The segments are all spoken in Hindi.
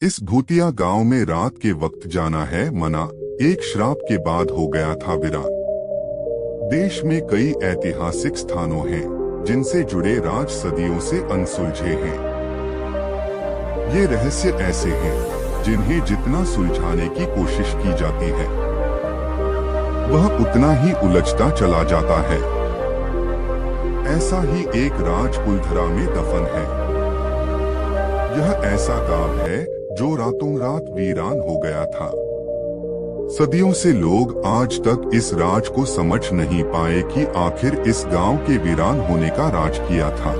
इस भूतिया गांव में रात के वक्त जाना है मना। एक श्राप के बाद हो गया था वीरान। देश में कई ऐतिहासिक स्थानों हैं जिनसे जुड़े राज सदियों से अनसुलझे हैं। ये रहस्य ऐसे हैं जिन्हें जितना सुलझाने की कोशिश की जाती है वह उतना ही उलझता चला जाता है। ऐसा ही एक राज कुलधरा में दफन है। यह ऐसा गांव है जो रातों रात वीरान हो गया था। सदियों से लोग आज तक इस राज को समझ नहीं पाए कि आखिर इस गांव के वीरान होने का राज किया था।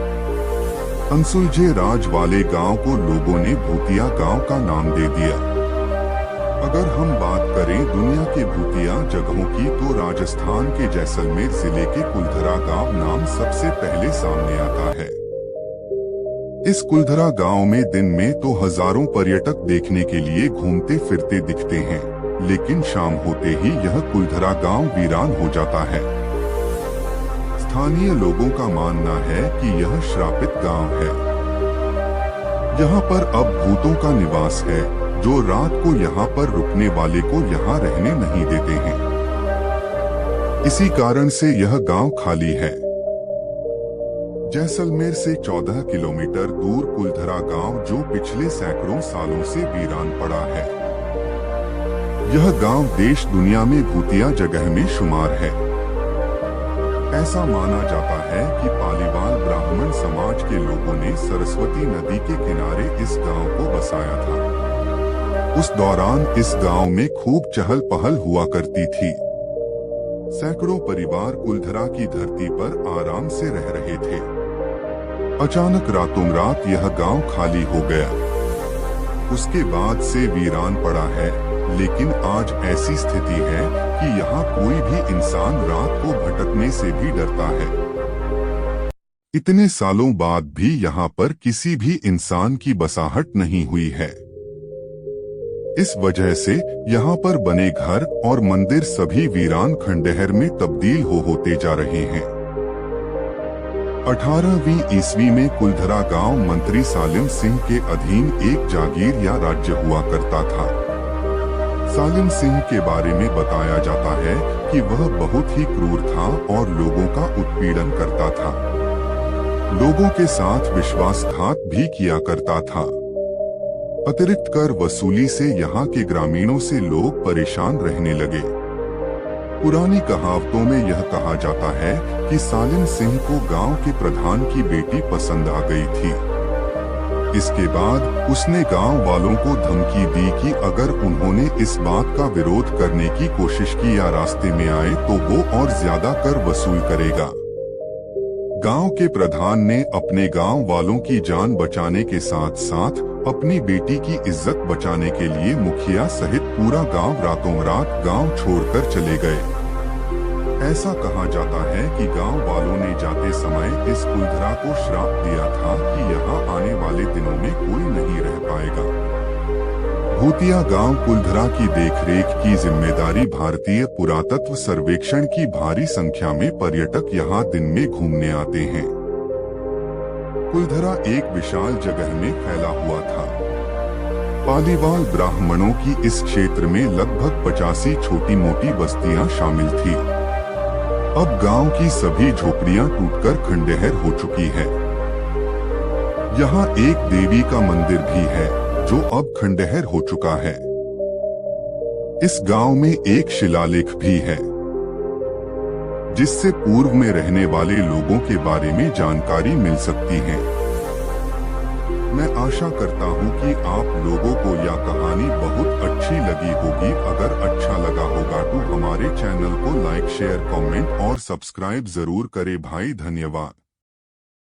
अनसुलझे राज वाले गांव को लोगों ने भूतिया गांव का नाम दे दिया। अगर हम बात करें दुनिया के भूतिया जगहों की तो राजस्थान के जैसलमेर जिले के कुलधरा गांव नाम सबसे पहले सामने आता है। इस कुलधरा गांव में दिन में तो हजारों पर्यटक देखने के लिए घूमते फिरते दिखते हैं, लेकिन शाम होते ही यह कुलधरा गांव वीरान हो जाता है। स्थानीय लोगों का मानना है कि यह श्रापित गांव है। यहाँ पर अब भूतों का निवास है जो रात को यहाँ पर रुकने वाले को यहाँ रहने नहीं देते हैं। इसी कारण से यह गांव खाली है। जैसलमेर से 14 किलोमीटर दूर कुलधरा गांव जो पिछले सैकड़ों सालों से वीरान पड़ा है। यह गांव देश दुनिया में भूतिया जगह में शुमार है। ऐसा माना जाता है कि पालीवाल ब्राह्मण समाज के लोगों ने सरस्वती नदी के किनारे इस गांव को बसाया था। उस दौरान इस गांव में खूब चहल पहल हुआ करती थी। सैकड़ों परिवार कुलधरा की धरती पर आराम से रह रहे थे। अचानक रातों रात यह गांव खाली हो गया। उसके बाद से वीरान पड़ा है, लेकिन आज ऐसी स्थिति है कि यहाँ कोई भी इंसान रात को भटकने से भी डरता है। इतने सालों बाद भी यहाँ पर किसी भी इंसान की बसाहट नहीं हुई है। इस वजह से यहाँ पर बने घर और मंदिर सभी वीरान खंडहर में तब्दील होते जा रहे हैं। 18वीं ईस्वी में कुलधरा गांव मंत्री सालिम सिंह के अधीन एक जागीर या राज्य हुआ करता था। सालिम सिंह के बारे में बताया जाता है कि वह बहुत ही क्रूर था और लोगों का उत्पीड़न करता था। लोगों के साथ विश्वासघात भी किया करता था। अतिरिक्त कर वसूली से यहाँ के ग्रामीणों से लोग परेशान रहने लगे। पुरानी कहावतों में यह कहा जाता है कि सालिम सिंह को गांव के प्रधान की बेटी पसंद आ गई थी। इसके बाद उसने गांव वालों को धमकी दी कि अगर उन्होंने इस बात का विरोध करने की कोशिश की या रास्ते में आए तो वो और ज्यादा कर वसूल करेगा। गांव के प्रधान ने अपने गांव वालों की जान बचाने के साथ साथ अपनी बेटी की इज्जत बचाने के लिए मुखिया सहित पूरा गांव रातों रात गांव छोड़कर चले गए। ऐसा कहा जाता है कि गांव वालों ने जाते समय इस कुलधरा को श्राप दिया था कि यहाँ आने वाले दिनों में कोई नहीं रह पाएगा। भूतिया गांव कुलधरा की देखरेख की जिम्मेदारी भारतीय पुरातत्व सर्वेक्षण की भारी संख्या में पर्यटक यहाँ दिन में घूमने आते हैं। कुलधरा एक विशाल जगह में फैला हुआ था। पालीवाल ब्राह्मणों की इस क्षेत्र में लगभग 85 छोटी मोटी बस्तियां शामिल थी। अब गांव की सभी झोपड़ियां टूटकर खंडहर हो चुकी है। यहाँ एक देवी का मंदिर भी है जो अब खंडहर हो चुका है। इस गांव में एक शिलालेख भी है जिससे पूर्व में रहने वाले लोगों के बारे में जानकारी मिल सकती है। मैं आशा करता हूं कि आप लोगों को यह कहानी बहुत अच्छी लगी होगी। अगर अच्छा लगा होगा तो हमारे चैनल को लाइक, शेयर, कमेंट और सब्सक्राइब जरूर करें भाई। धन्यवाद।